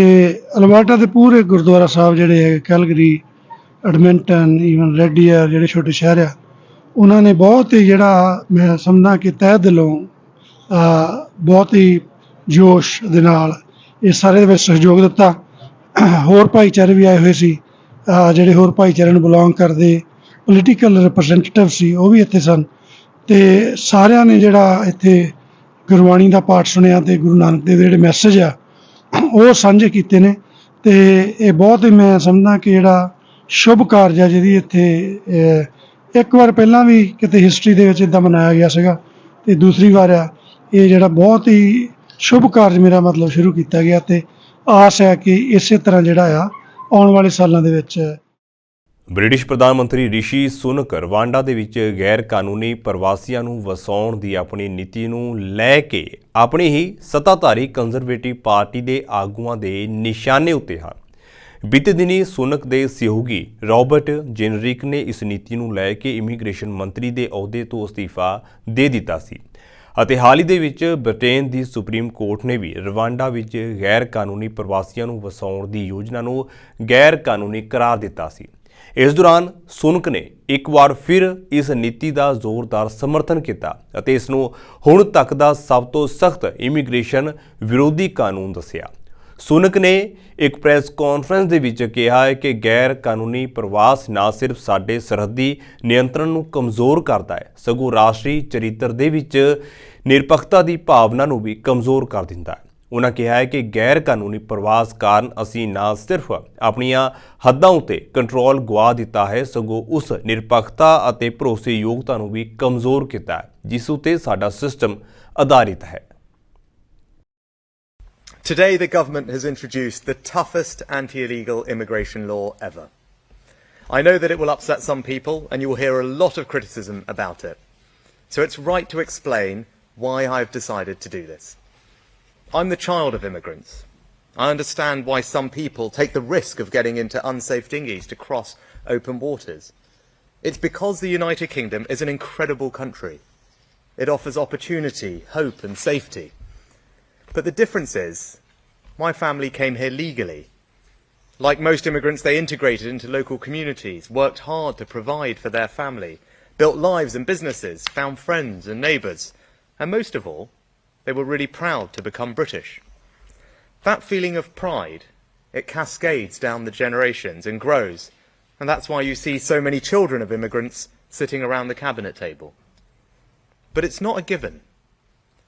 ਅਲਬਰਟਾ ਦੇ ਪੂਰੇ ਗੁਰਦੁਆਰਾ ਸਾਹਿਬ ਜਿਹੜੇ ਹੈ Calgary, Edmonton, even Red Deer ਜਿਹੜੇ ਛੋਟੇ ਸ਼ਹਿਰ ਆ, ਉਹਨਾਂ ਨੇ ਬਹੁਤ ਹੀ ਜਿਹੜਾ ਮੈਂ ਸਮਝਦਾ ਕਿ ਤਹਿ ਦਿਲੋਂ ਬਹੁਤ ਹੀ ਜੋਸ਼ ਦੇ ਨਾਲ ਇਹ ਸਾਰੇ ਦੇ ਵਿੱਚ ਸਹਿਯੋਗ ਦਿੱਤਾ। ਹੋਰ ਭਾਈਚਾਰੇ ਵੀ ਆਏ ਹੋਏ ਸੀ, ਜਿਹੜੇ ਹੋਰ ਭਾਈਚਾਰੇ ਨੂੰ ਬਿਲੋਂਗ ਕਰਦੇ ਪੋਲੀਟੀਕਲ ਰਿਪਰੈਜ਼ੈਂਟੇਟਿਵ ਸੀ, ਉਹ ਵੀ ਇੱਥੇ ਸਨ। ਤੇ ਸਾਰਿਆਂ ਨੇ ਜਿਹੜਾ ਇੱਥੇ ਗੁਰਬਾਣੀ ਦਾ ਪਾਠ ਸੁਣਿਆ ਤੇ ਗੁਰੂ ਨਾਨਕ ਦੇਵ ਦੇ ਜਿਹੜੇ ਮੈਸੇਜ ਆ ਉਹ ਸਾਂਝੇ ਕੀਤੇ ਨੇ। ਤੇ ਇਹ ਬਹੁਤ ਹੀ ਮੈਂ ਸਮਝਦਾ ਕਿ ਜਿਹੜਾ ਸ਼ੁਭ ਕਾਰਜ ਆ, ਜਿਹਦੀ ਇੱਥੇ ਇੱਕ ਵਾਰ ਪਹਿਲਾਂ ਵੀ ਕਿਤੇ ਹਿਸਟਰੀ ਦੇ ਵਿੱਚ ਇੱਦਾਂ ਮਨਾਇਆ ਗਿਆ ਸੀਗਾ ਤੇ ਦੂਸਰੀ ਵਾਰ ਆ ਇਹ ਜਿਹੜਾ ਬਹੁਤ ਹੀ ਸ਼ੁਭ ਕਾਰਜ ਮੇਰਾ ਮਤਲਬ ਸ਼ੁਰੂ ਕੀਤਾ ਗਿਆ। ਤੇ ਆਸ ਹੈ ਕਿ ਇਸੇ ਤਰ੍ਹਾਂ ਜਿਹੜਾ ਆ ਆਉਣ ਵਾਲੇ ਸਾਲਾਂ ਦੇ ਵਿੱਚ। ਬ੍ਰਿਟਿਸ਼ ਪ੍ਰਧਾਨ ਮੰਤਰੀ ਰਿਸ਼ੀ ਸੁਨਕ ਰਵਾਂਡਾ ਦੇ ਵਿੱਚ ਗੈਰ ਕਾਨੂੰਨੀ ਪ੍ਰਵਾਸੀਆਂ ਨੂੰ ਵਸਾਉਣ ਦੀ ਆਪਣੀ ਨੀਤੀ ਨੂੰ ਲੈ ਕੇ ਆਪਣੀ ਹੀ ਸੱਤਾਧਾਰੀ ਕੰਜ਼ਰਵੇਟਿਵ ਪਾਰਟੀ ਦੇ ਆਗੂਆਂ ਦੇ ਨਿਸ਼ਾਨੇ ਉੱਤੇ ਹਨ। ਬੀਤੇ ਦਿਨੀ ਸੁਨਕ ਦੇ ਸਹਿਯੋਗੀ ਰਾਬਰਟ ਜੇਨਰਿਕ ਨੇ ਇਸ ਨੀਤੀ ਨੂੰ ਲੈ ਕੇ ਇਮੀਗ੍ਰੇਸ਼ਨ ਮੰਤਰੀ ਦੇ ਅਹੁਦੇ ਤੋਂ ਅਸਤੀਫਾ ਦੇ ਦਿੱਤਾ ਸੀ ਅਤੇ ਹਾਲ ਹੀ ਦੇ ਵਿੱਚ ਬ੍ਰਿਟੇਨ ਦੀ ਸੁਪਰੀਮ ਕੋਰਟ ਨੇ ਵੀ ਰਵਾਂਡਾ ਵਿੱਚ ਗੈਰ ਕਾਨੂੰਨੀ ਪ੍ਰਵਾਸੀਆਂ ਨੂੰ ਵਸਾਉਣ ਦੀ ਯੋਜਨਾ ਨੂੰ ਗੈਰ ਕਾਨੂੰਨੀ ਕਰਾਰ ਦਿੱਤਾ ਸੀ। ਇਸ ਦੌਰਾਨ ਸੁਨਕ ਨੇ ਇੱਕ ਵਾਰ ਫਿਰ ਇਸ ਨੀਤੀ ਦਾ ਜ਼ੋਰਦਾਰ ਸਮਰਥਨ ਕੀਤਾ ਅਤੇ ਇਸ ਨੂੰ ਹੁਣ ਤੱਕ ਦਾ ਸਭ ਤੋਂ ਸਖਤ ਇਮੀਗ੍ਰੇਸ਼ਨ ਵਿਰੋਧੀ ਕਾਨੂੰਨ ਦੱਸਿਆ। ਸੁਨਕ ਨੇ ਇੱਕ ਪ੍ਰੈਸ ਕਾਨਫਰੰਸ ਦੇ ਵਿੱਚ ਕਿਹਾ ਹੈ ਕਿ ਗੈਰ ਕਾਨੂੰਨੀ ਪ੍ਰਵਾਸ ਨਾ ਸਿਰਫ ਸਾਡੇ ਸਰਹੱਦੀ ਨਿਯੰਤਰਣ ਨੂੰ ਕਮਜ਼ੋਰ ਕਰਦਾ ਹੈ, ਸਗੋਂ ਰਾਸ਼ਟਰੀ ਚਰਿੱਤਰ ਦੇ ਵਿੱਚ ਨਿਰਪੱਖਤਾ ਦੀ ਭਾਵਨਾ ਨੂੰ ਵੀ ਕਮਜ਼ੋਰ ਕਰ ਦਿੰਦਾ ਹੈ। ਉਨ੍ਹਾਂ ਕਿਹਾ ਹੈ ਕਿ ਗੈਰ ਕਾਨੂੰਨੀ ਪ੍ਰਵਾਸ ਕਾਰਨ ਅਸੀਂ ਨਾ ਸਿਰਫ ਆਪਣੀਆਂ ਹੱਦਾਂ ਉੱਤੇ ਕੰਟਰੋਲ ਗਵਾ ਦਿੱਤਾ ਹੈ, ਸਗੋਂ ਉਸ ਨਿਰਪੱਖਤਾ ਅਤੇ ਭਰੋਸੇਯੋਗਤਾ ਨੂੰ ਵੀ ਕਮਜ਼ੋਰ ਕੀਤਾ ਹੈ ਜਿਸ ਉੱਤੇ ਸਾਡਾ ਸਿਸਟਮ ਆਧਾਰਿਤ ਹੈ। Today, the government has introduced the toughest anti-illegal immigration law ever. I know that it will upset some people and you will hear a lot of criticism about it. So it's right to explain why I've decided to do this. I'm the child of immigrants. I understand why some people take the risk of getting into unsafe dinghies to cross open waters. It's because the United Kingdom is an incredible country. It offers opportunity, hope and safety. But the difference is, my family came here legally. Like most immigrants, they integrated into local communities, worked hard to provide for their family, built lives and businesses, found friends and neighbours, and most of all, they were really proud to become British. That feeling of pride, it cascades down the generations and grows, and that's why you see so many children of immigrants sitting around the cabinet table. But it's not a given.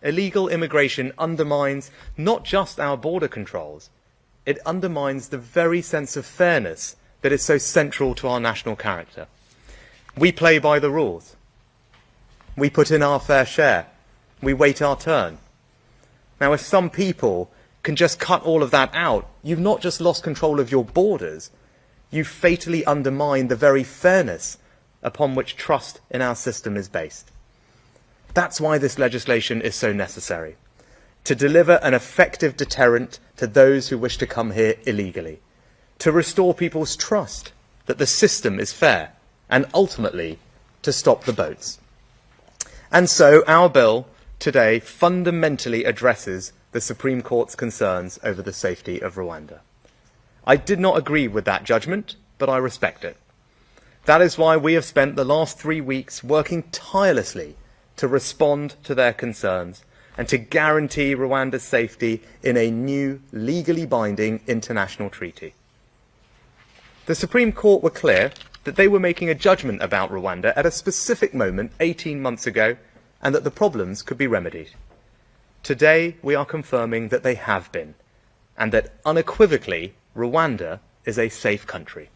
Illegal immigration undermines not just our border controls, it undermines the very sense of fairness that is so central to our national character. We play by the rules. We put in our fair share. We wait our turn. Now, if some people can just cut all of that out, you've not just lost control of your borders, you've fatally undermined the very fairness upon which trust in our system is based. That's why this legislation is so necessary, to deliver an effective deterrent to those who wish to come here illegally, to restore people's trust that the system is fair, and ultimately to stop the boats. And so our bill today fundamentally addresses the Supreme Court's concerns over the safety of Rwanda. I did not agree with that judgment, but I respect it. That is why we have spent the last 3 weeks working tirelessly to respond to their concerns and to guarantee Rwanda's safety in a new, legally binding international treaty. The Supreme Court were clear that they were making a judgment about Rwanda at a specific moment 18 months ago and that the problems could be remedied. Today, we are confirming that they have been and that unequivocally, Rwanda is a safe country.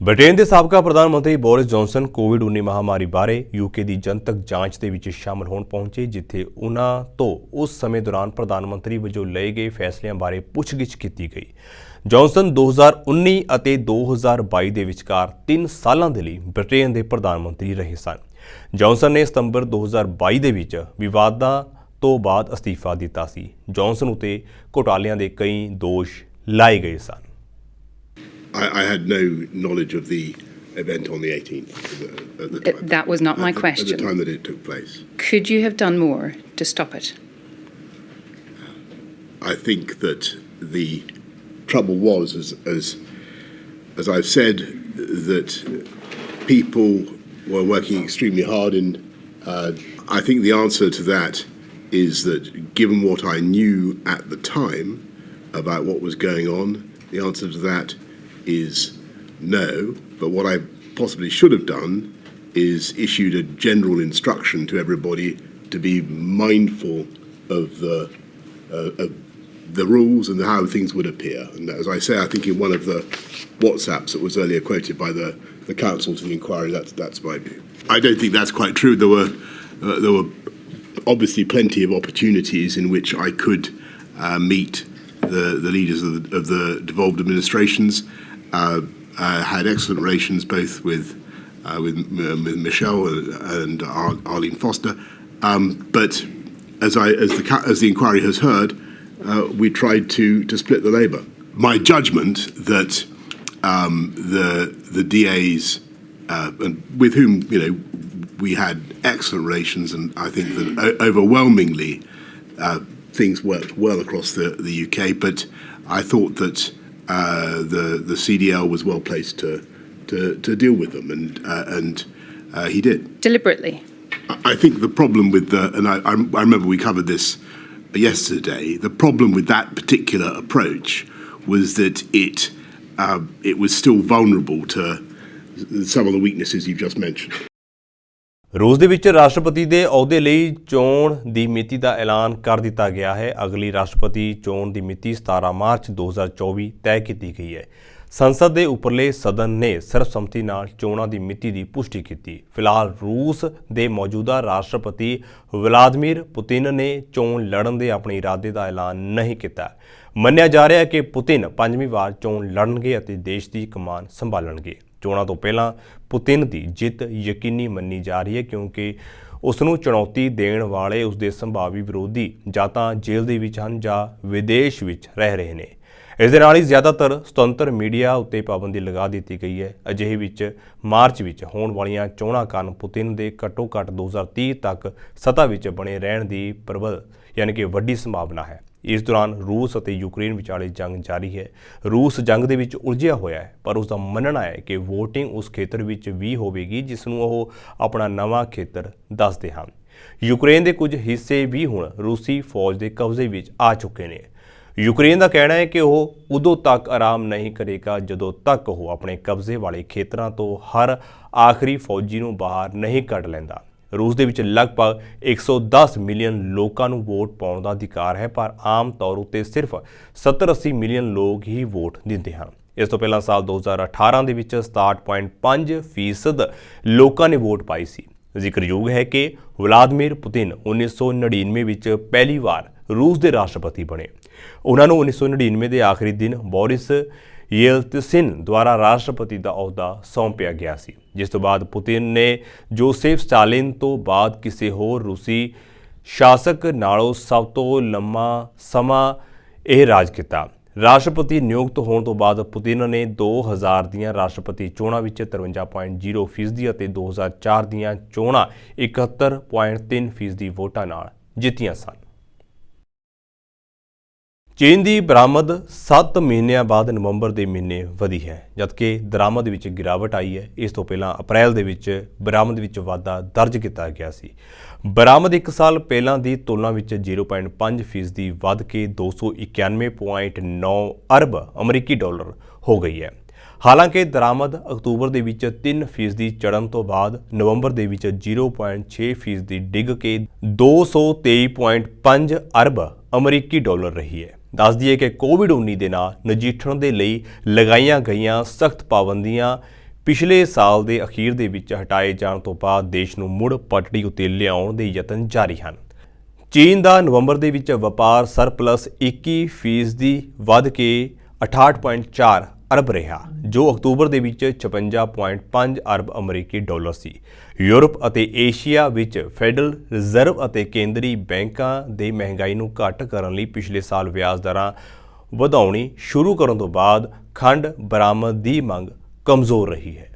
Britain ਦੇ ਸਾਬਕਾ ਪ੍ਰਧਾਨ ਮੰਤਰੀ ਬੋਰਿਸ ਜੌਨਸਨ ਕੋਵਿਡ-19 ਮਹਾਮਾਰੀ ਬਾਰੇ ਯੂਕੇ ਦੀ ਜਨਤਕ ਜਾਂਚ ਦੇ ਵਿੱਚ ਸ਼ਾਮਲ ਹੋਣ ਪਹੁੰਚੇ, ਜਿੱਥੇ ਉਹਨਾਂ ਤੋਂ ਉਸ ਸਮੇਂ ਦੌਰਾਨ ਪ੍ਰਧਾਨ ਮੰਤਰੀ ਵਜੋਂ ਲਏ ਗਏ ਫੈਸਲਿਆਂ ਬਾਰੇ ਪੁੱਛਗਿੱਛ ਕੀਤੀ ਗਈ। ਜੌਨਸਨ 2019 ਅਤੇ 2022 ਦੇ ਵਿਚਕਾਰ 3 ਸਾਲਾਂ ਦੇ ਲਈ ਬ੍ਰਿਟੇਨ ਦੇ ਪ੍ਰਧਾਨ ਮੰਤਰੀ ਰਹੇ ਸਨ। ਜੌਨਸਨ ਨੇ ਸਤੰਬਰ 2022 ਦੇ ਵਿੱਚ ਵਿਵਾਦਾਂ ਤੋਂ ਬਾਅਦ ਅਸਤੀਫਾ ਦਿੱਤਾ ਸੀ। ਜੌਨਸਨ ਉਤੇ ਘੁਟਾਲਿਆਂ ਦੇ ਕਈ ਦੋਸ਼ ਲਾਏ ਗਏ ਸਨ। I had no knowledge of the event on the 18th at the time. That was not my question. At the time that it took place. Could you have done more to stop it? I think that the trouble was, as I've said, that people were working extremely hard, and I think the answer to that is that given what I knew at the time about what was going on, the answer to that is no. But what I possibly should have done is issued a general instruction to everybody to be mindful of the rules and how things would appear. And as I say, I think in one of the WhatsApps that was earlier quoted by the counsel to the inquiry, that's my view. I don't think that's quite true. There were obviously plenty of opportunities in which I could meet the leaders of the devolved administrations. Had excellent relations both with Michelle and Arlene Foster, but as the inquiry has heard, we tried to split the Labour. My judgment that the DAs, and with whom we had excellent relations, and I think that overwhelmingly things worked well across the UK. But I thought that the CDL was well placed to deal with them, and he did Deliberately. I think the problem with and I remember we covered this yesterday. The problem with that particular approach was that it was still vulnerable to some of the weaknesses you've just mentioned. ਰੂਸ ਦੇ ਵਿੱਚ ਰਾਸ਼ਟਰਪਤੀ ਦੇ ਅਹੁਦੇ ਲਈ ਚੋਣ ਦੀ ਮਿਤੀ ਦਾ ਐਲਾਨ ਕਰ ਦਿੱਤਾ ਗਿਆ ਹੈ। ਅਗਲੀ ਰਾਸ਼ਟਰਪਤੀ ਚੋਣ ਦੀ ਮਿਤੀ 17 ਮਾਰਚ 2024 ਤੈਅ ਕੀਤੀ ਗਈ ਹੈ। ਸੰਸਦ ਦੇ ਉੱਪਰਲੇ ਸਦਨ ਨੇ ਸਰਬਸੰਮਤੀ ਨਾਲ ਚੋਣਾਂ ਦੀ ਮਿਤੀ ਦੀ ਪੁਸ਼ਟੀ ਕੀਤੀ। ਫਿਲਹਾਲ ਰੂਸ ਦੇ ਮੌਜੂਦਾ ਰਾਸ਼ਟਰਪਤੀ ਵਲਾਦੀਮੀਰ ਪੁਤਿਨ ਨੇ ਚੋਣ ਲੜਨ ਦੇ ਆਪਣੇ ਇਰਾਦੇ ਦਾ ਐਲਾਨ ਨਹੀਂ ਕੀਤਾ। ਮੰਨਿਆ ਜਾ ਰਿਹਾ ਹੈ ਕਿ ਪੁਤਿਨ 5ਵੀਂ ਵਾਰ ਚੋਣ ਲੜਨਗੇ ਅਤੇ ਦੇਸ਼ ਦੀ ਕਮਾਨ ਸੰਭਾਲਣਗੇ। ਚੋਣਾਂ ਤੋਂ ਪਹਿਲਾਂ ਪੁਤਿਨ ਦੀ ਜਿੱਤ ਯਕੀਨੀ ਮੰਨੀ ਜਾ ਰਹੀ ਹੈ ਕਿਉਂਕਿ ਉਸ ਨੂੰ ਚੁਣੌਤੀ ਦੇਣ ਵਾਲੇ ਉਸ ਦੇ ਸੰਭਾਵੀ ਵਿਰੋਧੀ ਜਾਂ ਤਾਂ ਜੇਲ੍ਹ ਦੇ ਵਿੱਚ ਹਨ ਜਾਂ ਵਿਦੇਸ਼ ਵਿੱਚ ਰਹਿ ਰਹੇ ਨੇ। ਇਸ ਦੇ ਨਾਲ ਹੀ ਜ਼ਿਆਦਾਤਰ ਸੁਤੰਤਰ ਮੀਡੀਆ ਉੱਤੇ ਪਾਬੰਦੀ ਲਗਾ ਦਿੱਤੀ ਗਈ ਹੈ। ਅਜਿਹੇ ਵਿੱਚ ਮਾਰਚ ਵਿੱਚ ਹੋਣ ਵਾਲੀਆਂ ਚੋਣਾਂ ਕਾਰਨ ਪੁਤਿਨ ਦੇ ਘੱਟੋ ਘੱਟ 2030 ਤੱਕ ਸੱਤਾ ਵਿੱਚ ਬਣੇ ਰਹਿਣ ਦੀ ਪ੍ਰਬਲ ਯਾਨੀ ਕਿ ਵੱਡੀ ਸੰਭਾਵਨਾ ਹੈ। ਇਸ ਦੌਰਾਨ ਰੂਸ ਅਤੇ ਯੂਕਰੇਨ ਵਿਚਾਲੇ ਜੰਗ ਜਾਰੀ ਹੈ। ਰੂਸ ਜੰਗ ਦੇ ਵਿੱਚ ਉਲਝਿਆ ਹੋਇਆ ਹੈ, ਪਰ ਉਸ ਦਾ ਮੰਨਣਾ ਹੈ ਕਿ ਵੋਟਿੰਗ ਉਸ ਖੇਤਰ ਵਿੱਚ ਵੀ ਹੋਵੇਗੀ ਜਿਸ ਨੂੰ ਉਹ ਆਪਣਾ ਨਵਾਂ ਖੇਤਰ ਦੱਸਦੇ ਹਨ। ਯੂਕਰੇਨ ਦੇ ਕੁਝ ਹਿੱਸੇ ਵੀ ਹੁਣ ਰੂਸੀ ਫੌਜ ਦੇ ਕਬਜ਼ੇ ਵਿੱਚ ਆ ਚੁੱਕੇ ਨੇ। ਯੂਕਰੇਨ ਦਾ ਕਹਿਣਾ ਹੈ ਕਿ ਉਹ ਉਦੋਂ ਤੱਕ ਆਰਾਮ ਨਹੀਂ ਕਰੇਗਾ ਜਦੋਂ ਤੱਕ ਉਹ ਆਪਣੇ ਕਬਜ਼ੇ ਵਾਲੇ ਖੇਤਰਾਂ ਤੋਂ ਹਰ ਆਖਰੀ ਫੌਜੀ ਨੂੰ ਬਾਹਰ ਨਹੀਂ ਕੱਢ ਲੈਂਦਾ। ਰੂਸ ਦੇ ਵਿੱਚ ਲਗਭਗ 110 ਮਿਲੀਅਨ ਲੋਕਾਂ ਨੂੰ ਵੋਟ ਪਾਉਣ ਦਾ ਅਧਿਕਾਰ ਹੈ, ਪਰ ਆਮ ਤੌਰ ਉੱਤੇ ਸਿਰਫ 70-80 ਮਿਲੀਅਨ ਲੋਕ ਹੀ ਵੋਟ ਦਿੰਦੇ ਹਨ। ਇਸ ਤੋਂ ਪਹਿਲਾਂ ਸਾਲ 2018 ਦੇ ਵਿੱਚ 67.5% ਲੋਕਾਂ ਨੇ ਵੋਟ ਪਾਈ ਸੀ। ਜ਼ਿਕਰਯੋਗ ਹੈ ਕਿ ਵਲਾਦੀਮੀਰ ਪੁਤਿਨ 1999 ਵਿੱਚ ਪਹਿਲੀ ਵਾਰ ਰੂਸ ਦੇ ਰਾਸ਼ਟਰਪਤੀ ਬਣੇ। ਉਹਨਾਂ ਨੂੰ 1999 ਦੇ ਆਖਰੀ ਦਿਨ ਬੋਰਿਸ ਯੇਲਤਸਿਨ ਦੁਆਰਾ ਰਾਸ਼ਟਰਪਤੀ ਦਾ ਅਹੁਦਾ ਸੌਂਪਿਆ ਗਿਆ ਸੀ, ਜਿਸ ਤੋਂ ਬਾਅਦ ਪੁਤਿਨ ਨੇ ਜੋਸੇਫ ਸਟਾਲਿਨ ਤੋਂ ਬਾਅਦ ਕਿਸੇ ਹੋਰ ਰੂਸੀ ਸ਼ਾਸਕ ਨਾਲੋਂ ਸਭ ਤੋਂ ਲੰਮਾ ਸਮਾਂ ਇਹ ਰਾਜ ਕੀਤਾ। ਰਾਸ਼ਟਰਪਤੀ ਨਿਯੁਕਤ ਹੋਣ ਤੋਂ ਬਾਅਦ ਪੁਤਿਨ ਨੇ 2000 ਦੀਆਂ ਰਾਸ਼ਟਰਪਤੀ ਚੋਣਾਂ ਵਿੱਚ 53.0% ਅਤੇ 2004 ਦੀਆਂ ਚੋਣਾਂ 71.3% ਵੋਟਾਂ ਨਾਲ ਜਿੱਤੀਆਂ ਸਨ। ਚੀਨ ਦੀ ਬਰਾਮਦ 7 ਮਹੀਨਿਆਂ ਬਾਅਦ ਨਵੰਬਰ ਦੇ ਮਹੀਨੇ ਵਧੀ ਹੈ, ਜਦਕਿ ਦਰਾਮਦ ਵਿੱਚ ਗਿਰਾਵਟ ਆਈ ਹੈ। ਇਸ ਤੋਂ ਪਹਿਲਾਂ ਅਪ੍ਰੈਲ ਦੇ ਵਿੱਚ ਬਰਾਮਦ ਵਿੱਚ ਵਾਧਾ ਦਰਜ ਕੀਤਾ ਗਿਆ ਸੀ। ਬਰਾਮਦ 1 ਸਾਲ ਪਹਿਲਾਂ ਦੀ ਤੁਲਨਾ ਵਿੱਚ 0.5% ਵੱਧ ਕੇ 291.9 ਅਰਬ ਅਮਰੀਕੀ ਡਾਲਰ ਹੋ ਗਈ ਹੈ। ਹਾਲਾਂਕਿ ਦਰਾਮਦ ਅਕਤੂਬਰ ਦੇ ਵਿੱਚ 3% ਚੜ੍ਹਨ ਤੋਂ ਬਾਅਦ ਨਵੰਬਰ ਦੇ ਵਿੱਚ 0.6% ਡਿੱਗ ਕੇ 223.5 ਅਰਬ ਅਮਰੀਕੀ ਡਾਲਰ ਰਹੀ ਹੈ। ਦੱਸ ਦਈਏ ਕਿ ਕੋਵਿਡ-19 ਦੇ ਨਾਲ ਨਜਿੱਠਣ ਦੇ ਲਈ ਲਗਾਈਆਂ ਗਈਆਂ ਸਖਤ ਪਾਬੰਦੀਆਂ ਪਿਛਲੇ ਸਾਲ ਦੇ ਅਖੀਰ ਦੇ ਵਿੱਚ ਹਟਾਏ ਜਾਣ ਤੋਂ ਬਾਅਦ ਦੇਸ਼ ਨੂੰ ਮੁੜ ਪਟੜੀ ਉੱਤੇ ਲਿਆਉਣ ਦੇ ਯਤਨ ਜਾਰੀ ਹਨ। ਚੀਨ ਦਾ ਨਵੰਬਰ ਦੇ ਵਿੱਚ ਵਪਾਰ ਸਰਪਲਸ 21% ਵੱਧ ਕੇ 68.4 ਅਰਬ ਰਿਹਾ, ਜੋ ਅਕਤੂਬਰ ਦੇ ਵਿੱਚ 56.5 ਅਰਬ ਅਮਰੀਕੀ ਡਾਲਰ ਸੀ। ਯੂਰਪ ਅਤੇ ਏਸ਼ੀਆ ਵਿੱਚ ਫੈਡਰਲ ਰਿਜ਼ਰਵ ਅਤੇ ਕੇਂਦਰੀ ਬੈਂਕਾਂ ਦੇ ਮਹਿੰਗਾਈ ਨੂੰ ਘੱਟ ਕਰਨ ਲਈ ਪਿਛਲੇ ਸਾਲ ਵਿਆਜ ਦਰਾਂ ਵਧਾਉਣੀ ਸ਼ੁਰੂ ਕਰਨ ਤੋਂ ਬਾਅਦ ਖੰਡ ਬਰਾਮਦ ਦੀ ਮੰਗ ਕਮਜ਼ੋਰ ਰਹੀ ਹੈ।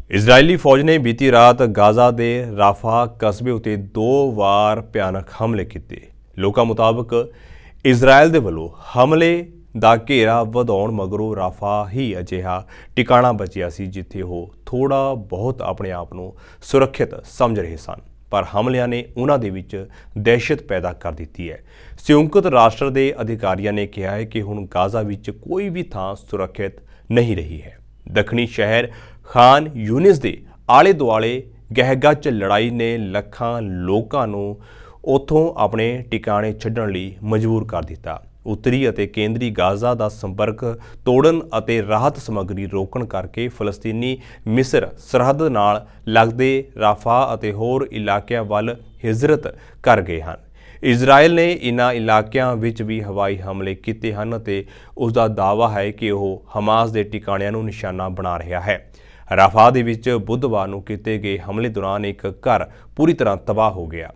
ਇਜ਼ਰਾਈਲੀ ਫੌਜ ਨੇ ਬੀਤੀ ਰਾਤ ਗਾਜ਼ਾ ਦੇ ਰਾਫਾ ਕਸਬੇ ਉਤੇ 2 ਵਾਰ ਭਿਆਨਕ ਹਮਲੇ ਕੀਤੇ। ਲੋਕਾਂ ਮੁਤਾਬਕ ਇਜ਼ਰਾਈਲ ਦੇ ਵੱਲੋਂ ਹਮਲੇ ਦਾ ਘੇਰਾ ਵਧਾਉਣ ਮਗਰੋਂ ਰਾਫਾ ਹੀ ਅਜਿਹਾ ਟਿਕਾਣਾ ਬਚਿਆ ਸੀ ਜਿੱਥੇ ਉਹ ਥੋੜਾ ਬਹੁਤ ਆਪਣੇ ਆਪ ਨੂੰ ਸੁਰੱਖਿਅਤ ਸਮਝ ਰਹੇ ਸਨ, ਪਰ ਹਮਲਿਆਂ ਨੇ ਉਹਨਾਂ ਦੇ ਵਿੱਚ ਦਹਿਸ਼ਤ ਪੈਦਾ ਕਰ ਦਿੱਤੀ ਹੈ। ਸੰਯੁਕਤ ਰਾਸ਼ਟਰ ਦੇ ਅਧਿਕਾਰੀਆਂ ਨੇ ਕਿਹਾ ਹੈ ਕਿ ਹੁਣ ਗਾਜ਼ਾ ਵਿੱਚ ਕੋਈ ਵੀ ਥਾਂ ਸੁਰੱਖਿਅਤ ਨਹੀਂ ਰਹੀ ਹੈ। ਦੱਖਣੀ ਸ਼ਹਿਰ ਖਾਨ ਯੂਨਿਸ ਦੇ ਆਲੇ ਦੁਆਲੇ ਗਹਿ-ਗੱਚ ਲੜਾਈ ਨੇ ਲੱਖਾਂ ਲੋਕਾਂ ਨੂੰ ਉੱਥੋਂ ਆਪਣੇ ਟਿਕਾਣੇ ਛੱਡਣ ਲਈ ਮਜਬੂਰ ਕਰ ਦਿੱਤਾ। ਉੱਤਰੀ ਅਤੇ ਕੇਂਦਰੀ ਗਾਜ਼ਾ ਦਾ ਸੰਪਰਕ ਤੋੜਨ ਅਤੇ ਰਾਹਤ ਸਮੱਗਰੀ ਰੋਕਣ ਕਰਕੇ ਫਲਸਤੀਨੀ ਮਿਸਰ ਸਰਹੱਦ ਨਾਲ ਲੱਗਦੇ ਰਾਫਾ ਅਤੇ ਹੋਰ ਇਲਾਕਿਆਂ ਵੱਲ ਹਿਜਰਤ ਕਰ ਗਏ ਹਨ। ਇਜ਼ਰਾਈਲ ਨੇ ਇਨ੍ਹਾਂ ਇਲਾਕਿਆਂ ਵਿੱਚ ਵੀ ਹਵਾਈ ਹਮਲੇ ਕੀਤੇ ਹਨ ਅਤੇ ਉਸ ਦਾ ਦਾਅਵਾ ਹੈ ਕਿ ਉਹ ਹਮਾਸ ਦੇ ਟਿਕਾਣਿਆਂ ਨੂੰ ਨਿਸ਼ਾਨਾ ਬਣਾ ਰਿਹਾ ਹੈ। ਰਾਫਾ ਦੇ ਵਿੱਚ ਬੁੱਧਵਾਰ ਨੂੰ ਕੀਤੇ ਗਏ ਹਮਲੇ ਦੌਰਾਨ ਇੱਕ ਘਰ ਪੂਰੀ ਤਰ੍ਹਾਂ ਤਬਾਹ ਹੋ ਗਿਆ।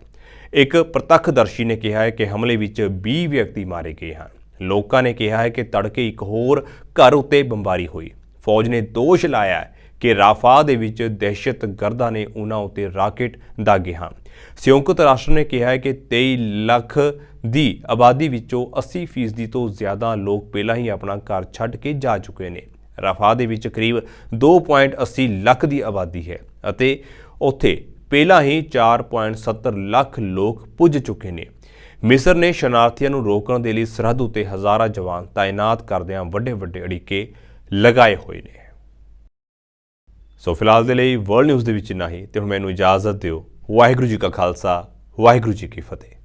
ਇੱਕ ਪ੍ਰਤੱਖਦਰਸ਼ੀ ਨੇ ਕਿਹਾ ਹੈ ਕਿ ਹਮਲੇ ਵਿੱਚ 20 ਵਿਅਕਤੀ ਮਾਰੇ ਗਏ ਹਨ। ਲੋਕਾਂ ਨੇ ਕਿਹਾ ਹੈ ਕਿ ਤੜਕੇ ਇੱਕ ਹੋਰ ਘਰ ਉੱਤੇ ਬੰਬਾਰੀ ਹੋਈ। ਫੌਜ ਨੇ ਦੋਸ਼ ਲਾਇਆ ਹੈ ਕਿ ਰਾਫਾ ਦੇ ਵਿੱਚ ਦਹਿਸ਼ਤਗਰਦਾਂ ਨੇ ਉਹਨਾਂ ਉੱਤੇ ਰਾਕੇਟ ਦਾਗੇ ਹਨ। ਸੰਯੁਕਤ ਰਾਸ਼ਟਰ ਨੇ ਕਿਹਾ ਹੈ ਕਿ 23 ਲੱਖ ਦੀ ਆਬਾਦੀ ਵਿੱਚੋਂ 80% ਤੋਂ ਜ਼ਿਆਦਾ ਲੋਕ ਪਹਿਲਾਂ ਹੀ ਆਪਣਾ ਘਰ ਛੱਡ ਕੇ ਜਾ ਚੁੱਕੇ ਨੇ। ਰਾਫਾ ਦੇ ਵਿੱਚ ਕਰੀਬ 2.80 ਲੱਖ ਦੀ ਆਬਾਦੀ ਹੈ ਅਤੇ ਉੱਥੇ ਪਹਿਲਾਂ ਹੀ 4.70 ਲੱਖ ਲੋਕ ਪੁੱਜ ਚੁੱਕੇ ਨੇ। ਮਿਸਰ ਨੇ ਸ਼ਰਨਾਰਥੀਆਂ ਨੂੰ ਰੋਕਣ ਦੇ ਲਈ ਸਰਹੱਦ ਉੱਤੇ ਹਜ਼ਾਰਾਂ ਜਵਾਨ ਤਾਇਨਾਤ ਕਰਦਿਆਂ ਵੱਡੇ ਅੜਿੱਕੇ ਲਗਾਏ ਹੋਏ ਨੇ। ਸੋ ਫਿਲਹਾਲ ਦੇ ਲਈ ਵਰਲਡ ਨਿਊਜ਼ ਦੇ ਵਿੱਚ ਇੰਨਾ ਹੀ ਤੇ ਹੁਣ ਮੈਨੂੰ ਇਜਾਜ਼ਤ ਦਿਓ। ਵਾਹਿਗੁਰੂ ਜੀ ਕਾ ਖਾਲਸਾ, ਵਾਹਿਗੁਰੂ ਜੀ ਕੀ ਫਤਿਹ।